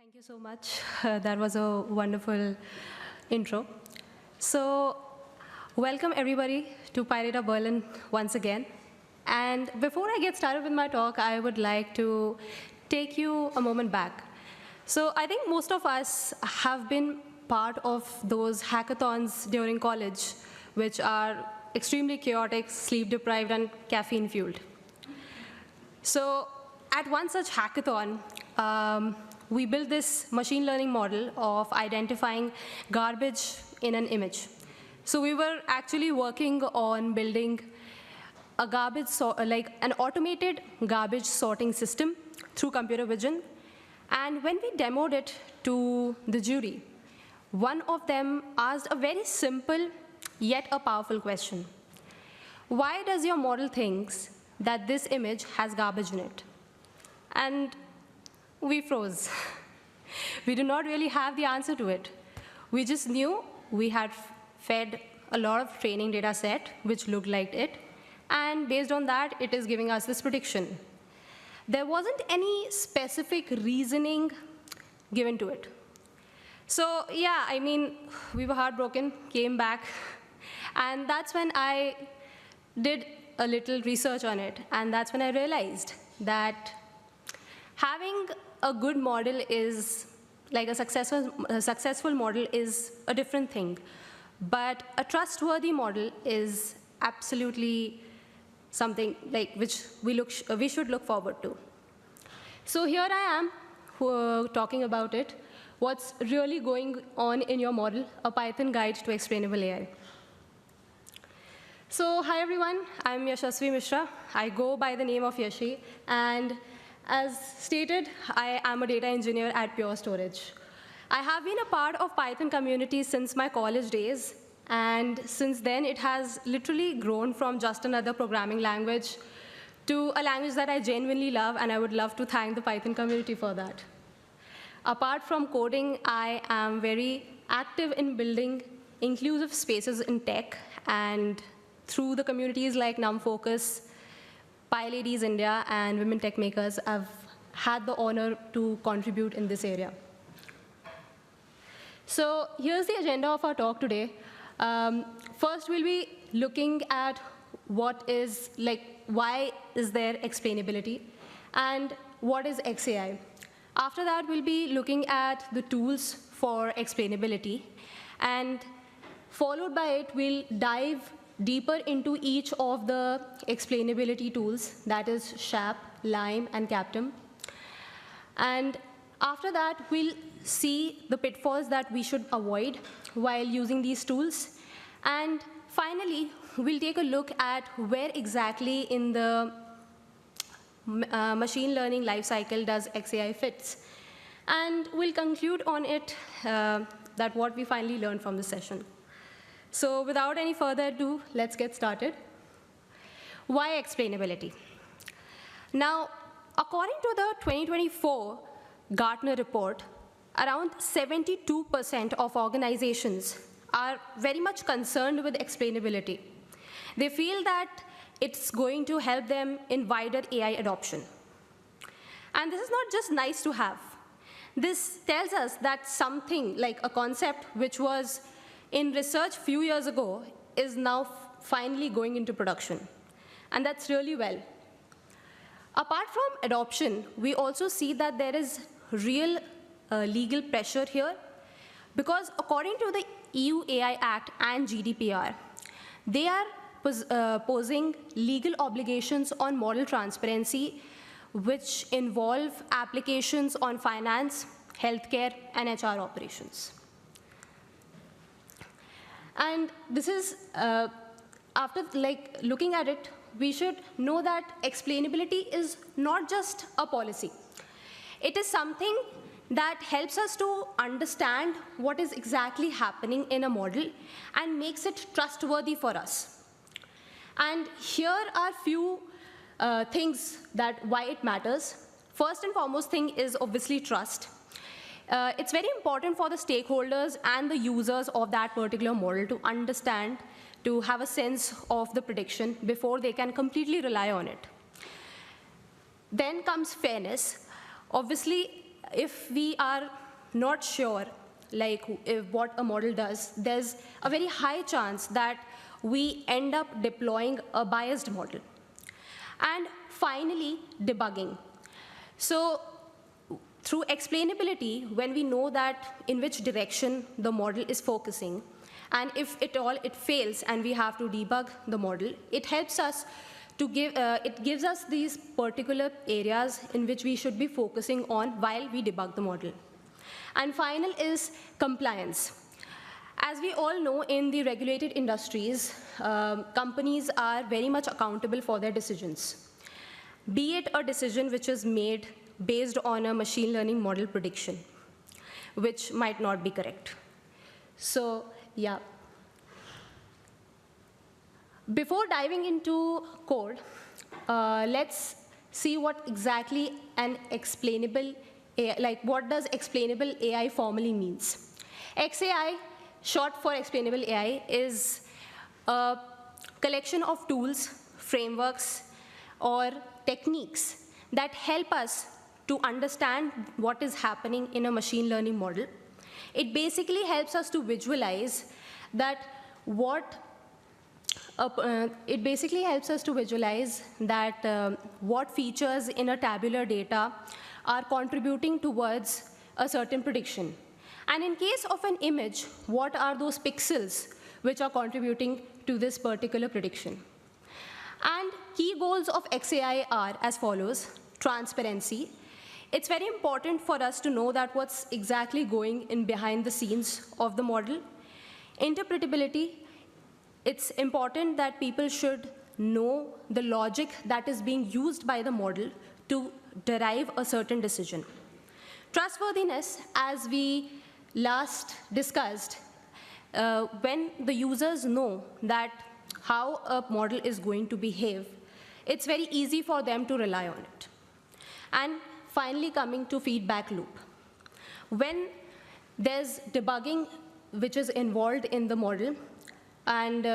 Thank you so much. That was a wonderful intro. So, welcome everybody to Pyrita Berlin once again. And before I get started with my talk, I would like to take you a moment back. So, I think most of us have been part of those hackathons during college, which are extremely chaotic, sleep deprived, and caffeine fueled. So, at one such hackathon, we built this machine learning model of identifying garbage in an image. So we were actually working on building a like an automated garbage sorting system through computer vision. And when we demoed it to the jury, one of them asked a very simple yet a powerful question. Why does your model think that this image has garbage in it? And we froze. We did not really have the answer to it. We just knew we had fed a lot of training data set which looked like it, and based on that, it is giving us this prediction. There wasn't any specific reasoning given to it. So yeah, I mean, we were heartbroken, came back, and that's when I did a little research on it, and that's when I realized that having a good model is, like a successful model is a different thing. But a trustworthy model is absolutely something like which we should look forward to. So here I am talking about it. What's really going on in your model, a Python guide to explainable AI. So hi everyone, I'm Yashasvi Mishra. I go by the name of Yashi, and as stated, I am a data engineer at Pure Storage. I have been a part of Python community since my college days, and since then it has literally grown from just another programming language to a language that I genuinely love, and I would love to thank the Python community for that. Apart from coding, I am very active in building inclusive spaces in tech, and through the communities like NumFocus, PyLadies India, and Women Tech Makers, I've had the honor to contribute in this area. So here's the agenda of our talk today. First, we'll be looking at why is there explainability, and what is XAI. After that, we'll be looking at the tools for explainability, and followed by it, we'll dive deeper into each of the explainability tools, that is SHAP, Lime, and Captum. And after that, we'll see the pitfalls that we should avoid while using these tools. And finally, we'll take a look at where exactly in the machine learning lifecycle does XAI fits. And we'll conclude on it that what we finally learned from the session. So without any further ado, let's get started. Why explainability? Now, according to the 2024 Gartner report, around 72% of organizations are very much concerned with explainability. They feel that it's going to help them in wider AI adoption. And this is not just nice to have. This tells us that something like a concept which was in research a few years ago is now finally going into production. And that's really well. Apart from adoption, we also see that there is real legal pressure here, because according to the EU AI Act and GDPR, they are posing legal obligations on model transparency, which involve applications on finance, healthcare, and HR operations. And this is, after looking at it, we should know that explainability is not just a policy. It is something that helps us to understand what is exactly happening in a model and makes it trustworthy for us. And here are few things that why it matters. First and foremost thing is obviously trust. It's very important for the stakeholders and the users of that particular model to understand, to have a sense of the prediction before they can completely rely on it. Then comes fairness. Obviously, if we are not sure like what a model does, there's a very high chance that we end up deploying a biased model. And finally, debugging. So through explainability, when we know that in which direction the model is focusing, and if at all it fails and we have to debug the model, it helps us to it gives us these particular areas in which we should be focusing on while we debug the model. And final is compliance. As we all know, in the regulated industries, companies are very much accountable for their decisions, be it a decision which is made based on a machine learning model prediction, which might not be correct. So, yeah. Before diving into code, let's see what exactly an explainable AI, like what does explainable AI formally means. XAI, short for explainable AI, is a collection of tools, frameworks, or techniques that help us to understand what is happening in a machine learning model. It basically helps us to visualize that what features in a tabular data are contributing towards a certain prediction. And in case of an image, what are those pixels which are contributing to this particular prediction? And key goals of XAI are as follows: transparency. It's very important for us to know that what's exactly going in behind the scenes of the model. Interpretability. It's important that people should know the logic that is being used by the model to derive a certain decision. Trustworthiness, as we last discussed, when the users know that how a model is going to behave, it's very easy for them to rely on it. And finally, coming to feedback loop. When there's debugging which is involved in the model, and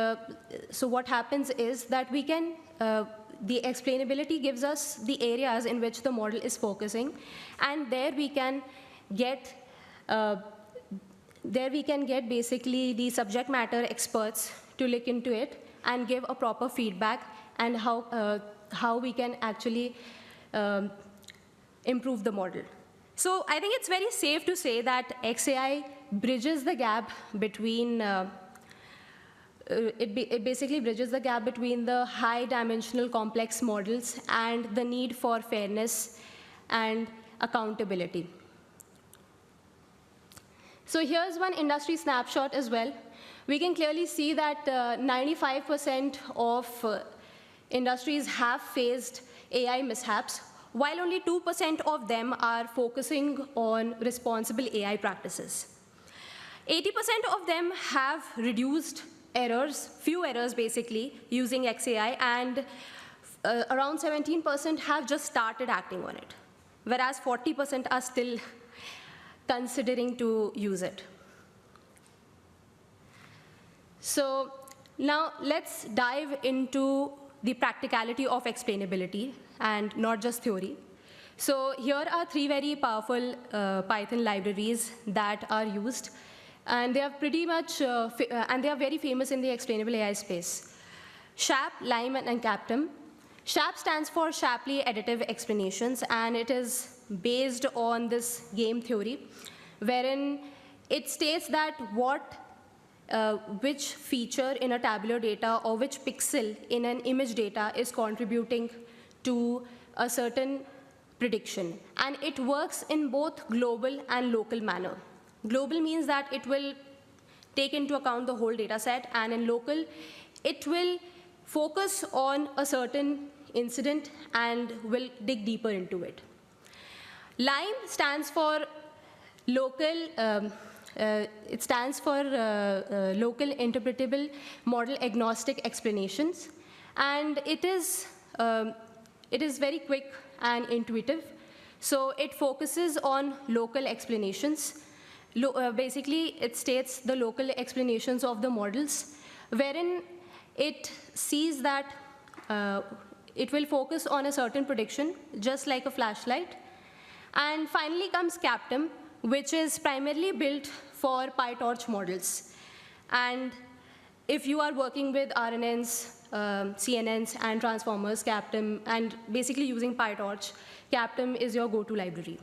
so what happens is that we can, the explainability gives us the areas in which the model is focusing, and there we can get basically the subject matter experts to look into it and give a proper feedback and how we can actually improve the model. So I think it's very safe to say that XAI bridges the gap between it basically bridges the gap between the high-dimensional complex models and the need for fairness and accountability. So here's one industry snapshot as well. We can clearly see that 95% of industries have faced AI mishaps, while only 2% of them are focusing on responsible AI practices. 80% of them have reduced errors, few errors basically, using XAI, and around 17% have just started acting on it, whereas 40% are still considering to use it. So now let's dive into the practicality of explainability and not just theory. So here are three very powerful Python libraries that are used, and they are pretty much, and they are very famous in the explainable AI space: SHAP, LIME, and CAPTIM. SHAP stands for Shapley Additive Explanations, and it is based on this game theory, wherein it states that which feature in a tabular data or which pixel in an image data is contributing to a certain prediction. And it works in both global and local manner. Global means that it will take into account the whole data set, and in local, it will focus on a certain incident and will dig deeper into it. LIME stands for local, local interpretable model agnostic explanations, and it is very quick and intuitive. So it focuses on local explanations. Basically, it states the local explanations of the models, wherein it sees that it will focus on a certain prediction, just like a flashlight, And finally comes Captum, which is primarily built for PyTorch models. And if you are working with RNNs, CNNs, and transformers, Captum, and basically using PyTorch, Captum is your go-to library.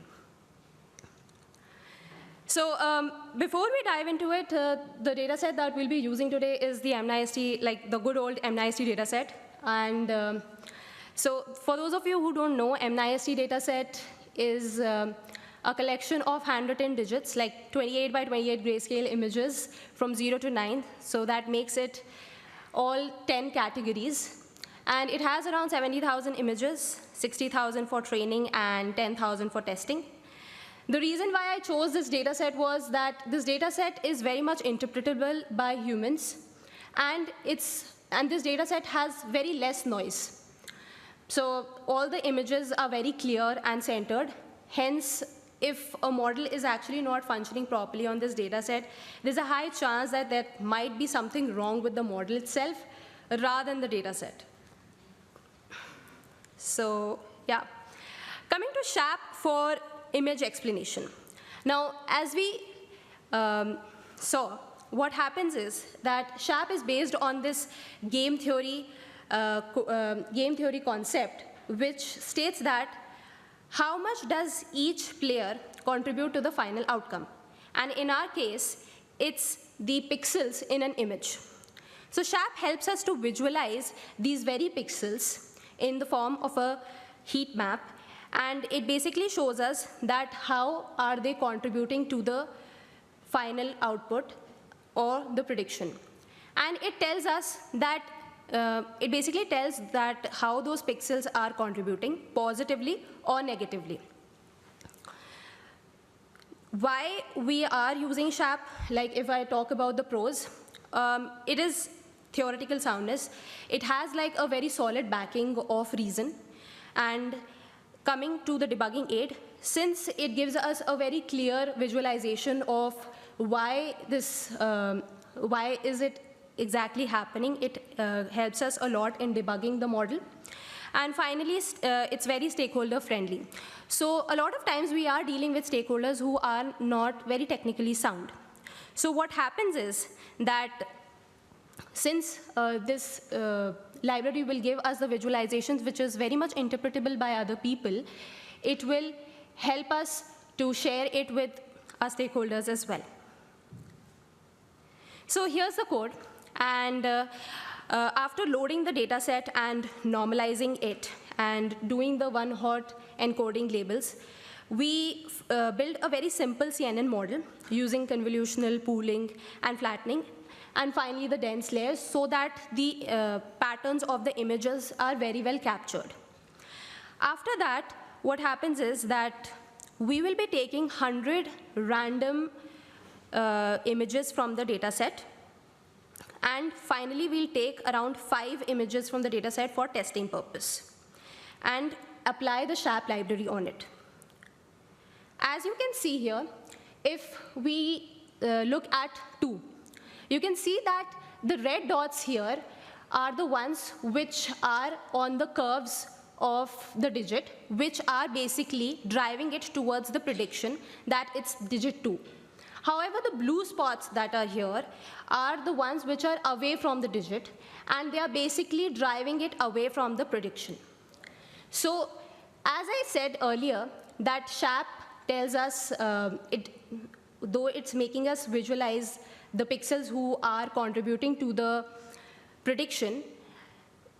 So before we dive into it, the dataset that we'll be using today is the MNIST, like the good old MNIST dataset. And so for those of you who don't know, MNIST dataset is a collection of handwritten digits, like 28 by 28 grayscale images from 0 to 9. So that makes it all 10 categories. And it has around 70,000 images, 60,000 for training, and 10,000 for testing. The reason why I chose this dataset was that this dataset is very much interpretable by humans, and this dataset has very less noise. So all the images are very clear and centered. Hence, if a model is actually not functioning properly on this dataset, there's a high chance that there might be something wrong with the model itself rather than the dataset. So yeah, coming to SHAP for image explanation. Now, as we saw, what happens is that SHAP is based on this game theory concept, which states that how much does each player contribute to the final outcome? And in our case, it's the pixels in an image. So SHAP helps us to visualize these very pixels in the form of a heat map, and it basically shows us that how are they contributing to the final output or the prediction. And it tells us that, it basically tells that how those pixels are contributing positively or negatively. Why we are using SHAP, like if I talk about the pros, it is theoretical soundness. It has like a very solid backing of reason. And coming to the debugging aid, since it gives us a very clear visualization of why this, why is it exactly happening, it helps us a lot in debugging the model. And finally, it's very stakeholder friendly. So a lot of times we are dealing with stakeholders who are not very technically sound. So what happens is that since this library will give us the visualizations, which is very much interpretable by other people, it will help us to share it with our stakeholders as well. So here's the code. And after loading the data set and normalizing it and doing the one-hot encoding labels, we built a very simple CNN model using convolutional pooling and flattening, and finally the dense layers, so that the patterns of the images are very well captured. After that, what happens is that we will be taking 100 random images from the data set, and finally we'll take around 5 images from the data set for testing purpose and apply the SHAP library on it. As you can see here, if we look at 2, you can see that the red dots here are the ones which are on the curves of the digit, which are basically driving it towards the prediction that it's digit 2. However, the blue spots that are here are the ones which are away from the digit, and they are basically driving it away from the prediction. So, as I said earlier, that SHAP tells us, though it's making us visualize the pixels who are contributing to the prediction,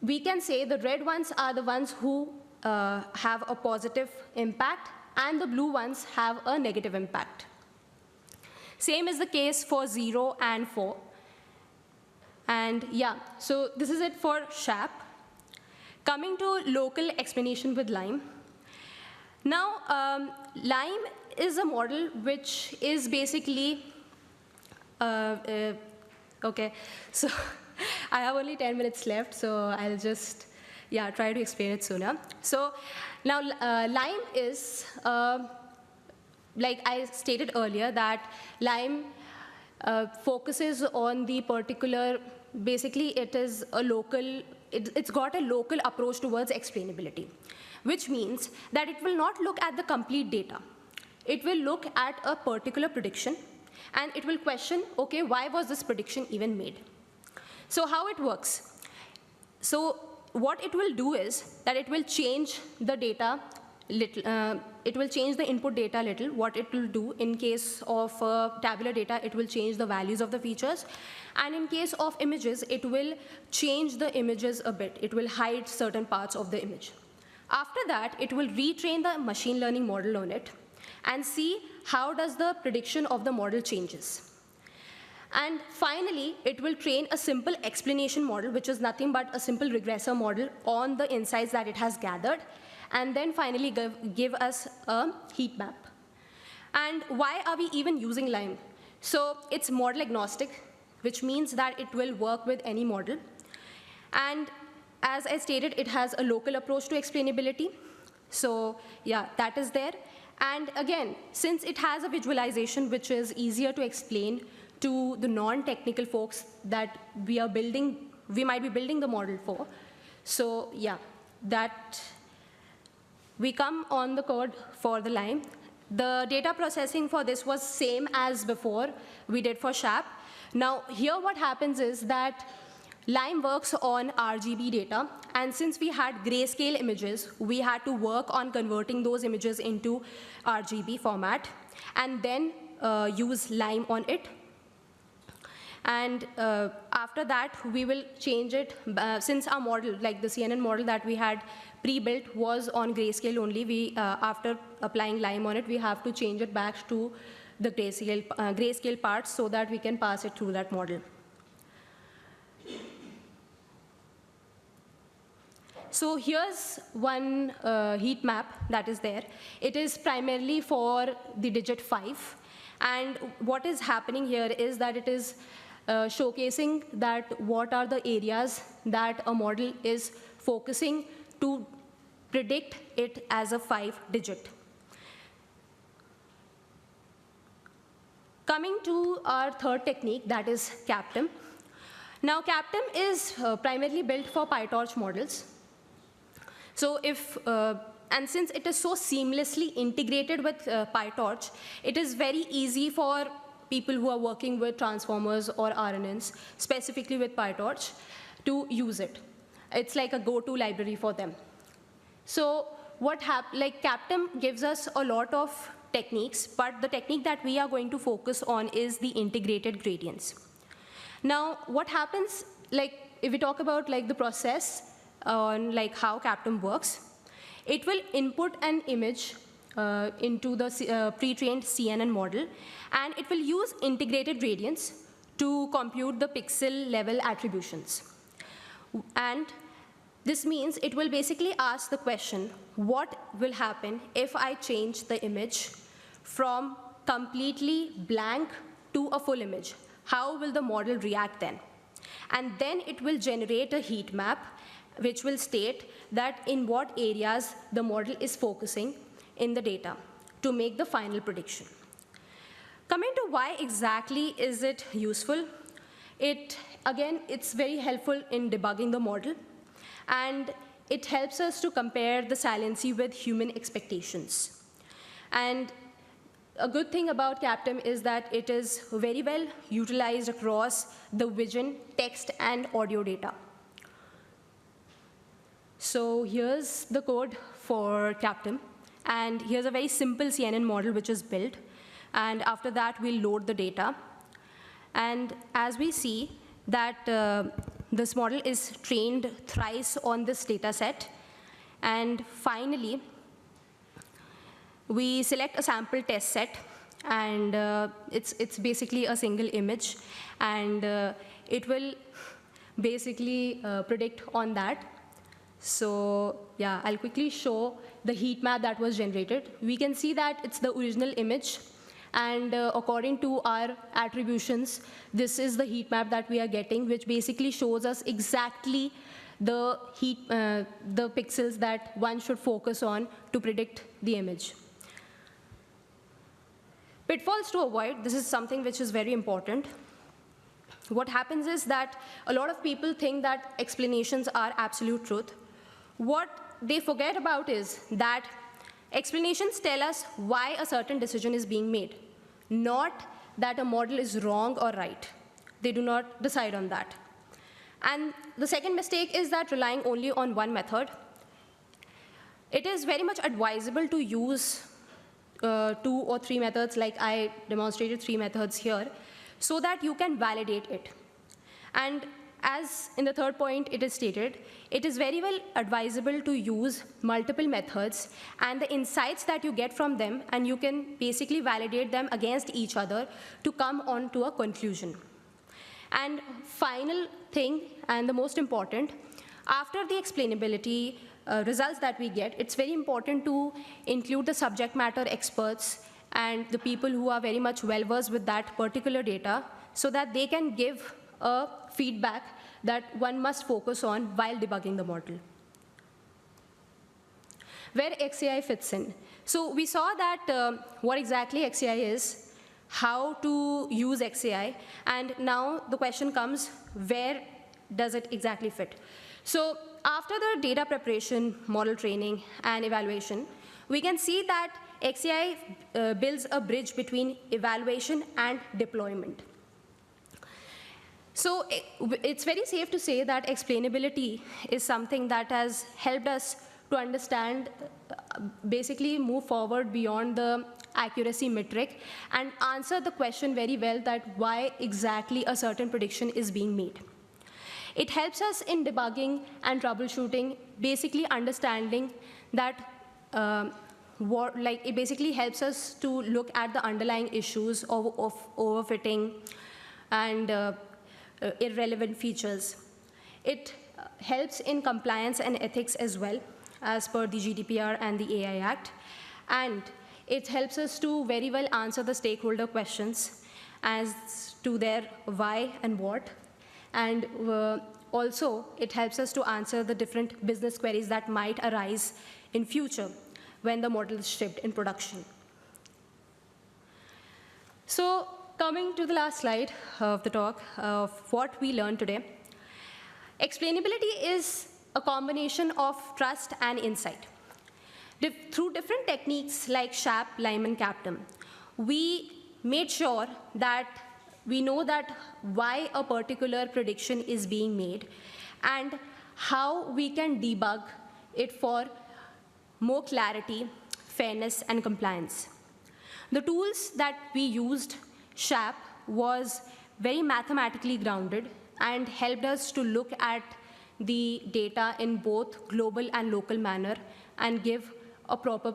we can say the red ones are the ones who have a positive impact, and the blue ones have a negative impact. Same is the case for 0 and 4. And yeah, so this is it for SHAP. Coming to local explanation with Lime. Now, Lime is a model which is basically, okay, so I have only 10 minutes left, so I'll just, try to explain it sooner. So now, Lime is, like I stated earlier, that Lime focuses on the particular, basically it is a local, it's got a local approach towards explainability. which means that it will not look at the complete data. It will look at a particular prediction, and it will question, okay, why was this prediction even made? So how it works? So what it will do is that it will change the data little, it will change the input data a little. What it will do in case of tabular data, it will change the values of the features. And in case of images, it will change the images a bit. It will hide certain parts of the image. After that, it will retrain the machine learning model on it and see how does the prediction of the model changes. And finally, it will train a simple explanation model, which is nothing but a simple regressor model on the insights that it has gathered, and then finally give us a heat map. And why are we even using LIME? So it's model agnostic, which means that it will work with any model. And as I stated, it has a local approach to explainability. So yeah, that is there. And again, since it has a visualization which is easier to explain to the non-technical folks that we might be building the model for. So yeah, that we come on the code for the LIME. The data processing for this was same as before we did for SHAP. Now here what happens is that LIME works on RGB data, and since we had grayscale images, we had to work on converting those images into RGB format and then use LIME on it. And after that, we will change it. Since our model, like the CNN model that we had pre-built was on grayscale only, after applying LIME on it, we have to change it back to the grayscale parts so that we can pass it through that model. So here's one heat map that is there. It is primarily for the digit 5. And what is happening here is that it is showcasing that what are the areas that a model is focusing to predict it as a 5-digit. Coming to our third technique, that is CAPTIM. Now CAPTIM is primarily built for PyTorch models. So and since it is so seamlessly integrated with PyTorch, it is very easy for people who are working with transformers or RNNs, specifically with PyTorch, to use it. It's like a go-to library for them. So CAPTIM gives us a lot of techniques, but the technique that we are going to focus on is the integrated gradients. Now, what happens, if we talk about the process on how CAPTIM works, it will input an image into the pre-trained CNN model, and it will use integrated gradients to compute the pixel level attributions. And this means it will basically ask the question, what will happen if I change the image from completely blank to a full image? How will the model react then? And then it will generate a heat map which will state that in what areas the model is focusing in the data to make the final prediction. Coming to why exactly is it useful, again, it's very helpful in debugging the model, and it helps us to compare the saliency with human expectations. And a good thing about CAPTIM is that it is very well utilized across the vision, text, and audio data. So here's the code for CAPTIM, and here's a very simple CNN model which is built. And after that, we'll load the data. And as we see that this model is trained thrice on this data set. And finally, we select a sample test set, and it's basically a single image. And it will basically predict on that. So yeah, I'll quickly show the heat map that was generated. We can see that it's the original image. And according to our attributions, this is the heat map that we are getting, which basically shows us exactly the pixels that one should focus on to predict the image. Pitfalls to avoid, this is something which is very important. What happens is that a lot of people think that explanations are absolute truth. What they forget about is that explanations tell us why a certain decision is being made, not that a model is wrong or right. They do not decide on that. And the second mistake is that relying only on one method. It is very much advisable to use 2 or 3 methods, like I demonstrated 3 methods here, so that you can validate it. And as in the third point it is stated, it is very well advisable to use multiple methods and the insights that you get from them, and you can basically validate them against each other to come on to a conclusion. And final thing, and the most important, after the explainability results that we get, it's very important to include the subject matter experts and the people who are very much well-versed with that particular data, so that they can give a feedback that one must focus on while debugging the model. Where XAI fits in. So we saw that what exactly XAI is, how to use XAI, and now the question comes, where does it exactly fit? So after the data preparation, model training, and evaluation, we can see that XAI builds a bridge between evaluation and deployment. So it's very safe to say that explainability is something that has helped us to understand, basically move forward beyond the accuracy metric and answer the question very well that why exactly a certain prediction is being made. It helps us in debugging and troubleshooting, basically understanding that it basically helps us to look at the underlying issues of overfitting and irrelevant features. It helps in compliance and ethics as well, as per the GDPR and the AI Act. And it helps us to very well answer the stakeholder questions as to their why and what. And also, it helps us to answer the different business queries that might arise in future when the model is shipped in production. So coming to the last slide of the talk of what we learned today, explainability is a combination of trust and insight. Through different techniques like SHAP, LIME, and CAPTAM, we made sure that we know that why a particular prediction is being made and how we can debug it for more clarity, fairness, and compliance. The tools that we used, SHAP, was very mathematically grounded and helped us to look at the data in both global and local manner and give a proper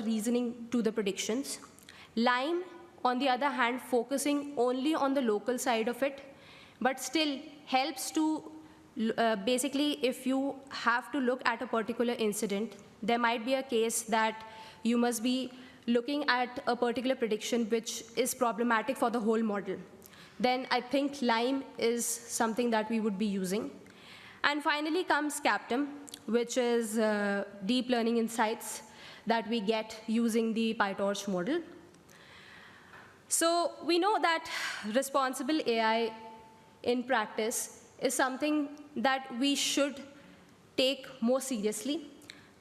reasoning to the predictions. LIME, on the other hand, focusing only on the local side of it, but still helps to, basically, if you have to look at a particular incident, there might be a case that you must be looking at a particular prediction which is problematic for the whole model. Then I think LIME is something that we would be using. And finally comes CAPTAM, which is deep learning insights that we get using the PyTorch model. So we know that responsible AI in practice is something that we should take more seriously.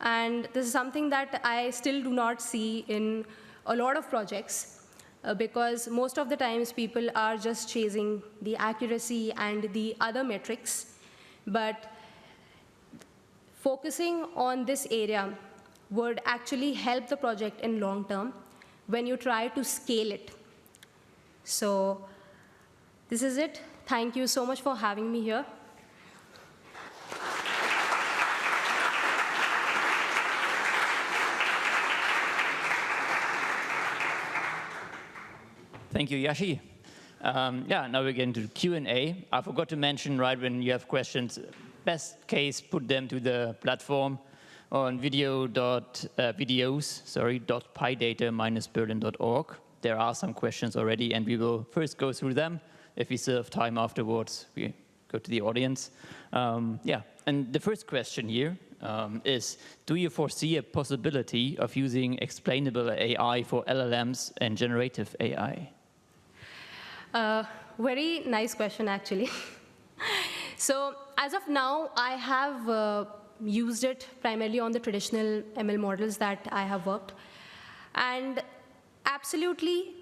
And this is something that I still do not see in a lot of projects, because most of the times people are just chasing the accuracy and the other metrics. But focusing on this area would actually help the project in long term when you try to scale it. So this is it. Thank you so much for having me here. Thank you, Yashi. Yeah, now we're getting to Q&A. I forgot to mention, right, when you have questions, best case, put them to the platform on videos.pydata-berlin.org. There are some questions already, and we will first go through them. If we still have time afterwards, we go to the audience. Yeah, and the first question here is, do you foresee a possibility of using explainable AI for LLMs and generative AI? Very nice question, actually. So as of now, I have used it primarily on the traditional ML models that I have worked. And absolutely,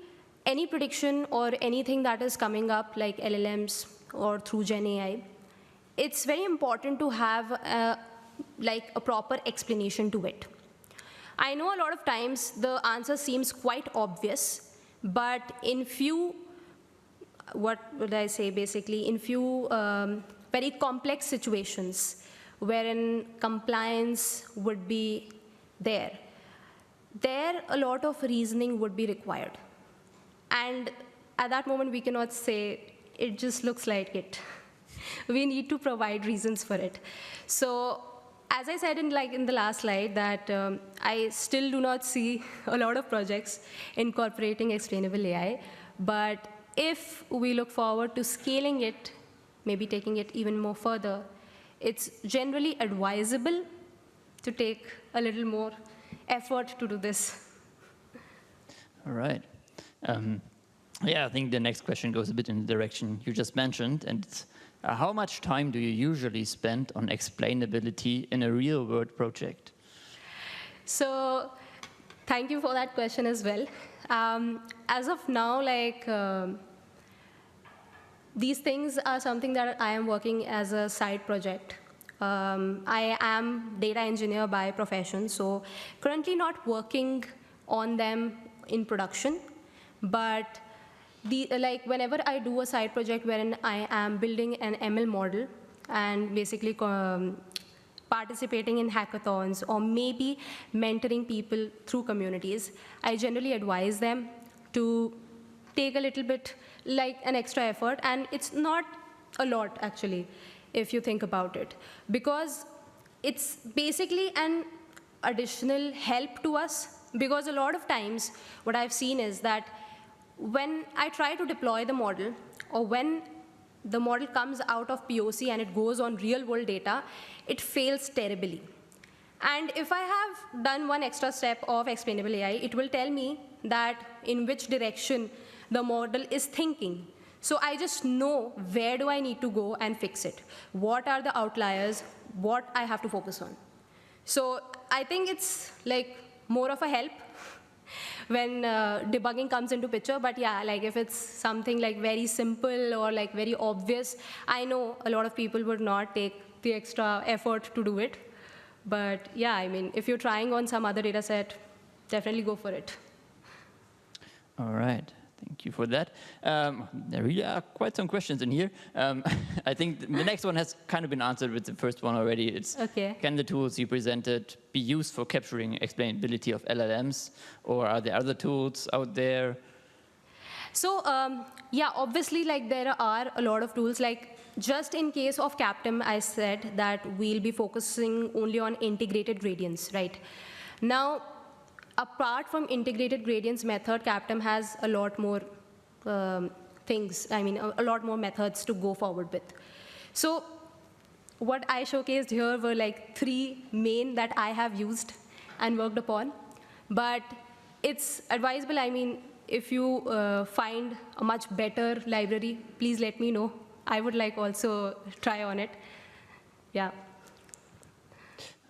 any prediction or anything that is coming up like LLMs or through Gen AI, it's very important to have like a proper explanation to it. I know a lot of times the answer seems quite obvious, but in few, what would I say, basically, in few very complex situations wherein compliance would be there a lot of reasoning would be required. And at that moment, we cannot say, it just looks like it. We need to provide reasons for it. So as I said in the last slide, that I still do not see a lot of projects incorporating explainable AI. But if we look forward to scaling it, maybe taking it even more further, it's generally advisable to take a little more effort to do this. All right. Yeah, I think the next question goes a bit in the direction you just mentioned, and it's, how much time do you usually spend on explainability in a real-world project? So thank you for that question as well. As of now, these things are something that I am working as a side project. I am data engineer by profession, so currently not working on them in production, but whenever I do a side project wherein I am building an ML model and basically participating in hackathons or maybe mentoring people through communities, I generally advise them to take a little bit like an extra effort, and it's not a lot actually, if you think about it, because it's basically an additional help to us, because a lot of times what I've seen is that when I try to deploy the model, or when the model comes out of POC and it goes on real-world data, it fails terribly. And if I have done one extra step of explainable AI, it will tell me that in which direction the model is thinking. So I just know where do I need to go and fix it. What are the outliers, what I have to focus on. So I think it's like more of a help when debugging comes into picture. But yeah, like if it's something like very simple or like very obvious, I know a lot of people would not take the extra effort to do it. But yeah, I mean, if you're trying on some other data set, definitely go for it. All right. Thank you for that. There really are quite some questions in here. I think the next one has kind of been answered with the first one already. It's, okay. Can the tools you presented be used for capturing explainability of LLMs, or are there other tools out there? So yeah, obviously, like there are a lot of tools. Like just in case of CAPTM, I said that we'll be focusing only on integrated gradients, right? Now, apart from integrated gradients method, CAPTM has a lot more things, I mean, a lot more methods to go forward with. So what I showcased here were like 3 main that I have used and worked upon. But it's advisable, I mean, if you find a much better library, please let me know. I would like also try on it. Yeah.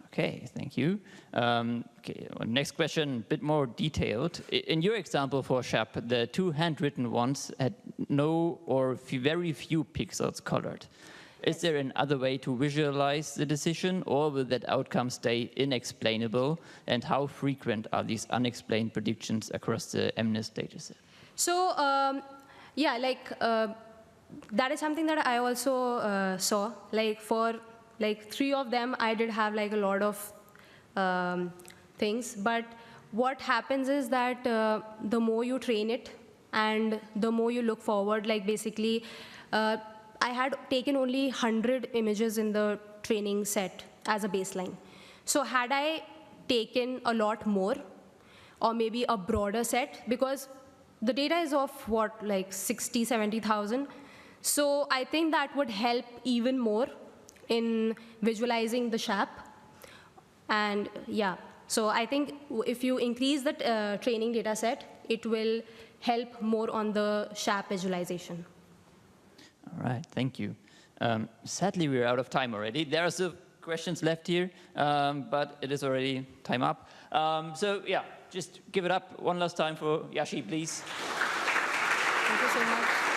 Okay, thank you. Okay, next question, a bit more detailed. In your example for SHAP, the 2 handwritten ones had no or very few pixels colored. Is there another way to visualize the decision, or will that outcome stay inexplainable? And how frequent are these unexplained predictions across the MNIST dataset? So yeah, that is something that I also saw. Like for 3 of them, I did have like a lot of things. But what happens is that the more you train it and the more you look forward, like basically, I had taken only 100 images in the training set as a baseline. So had I taken a lot more, or maybe a broader set, because the data is of what, like 60, 70,000. So I think that would help even more in visualizing the SHAP. And yeah, so I think if you increase the training data set, it will help more on the SHAP visualization. All right, thank you. Sadly, we're out of time already. There's a questions left here, but it is already time up. So yeah, just give it up one last time for Yashi, please. Thank you so much.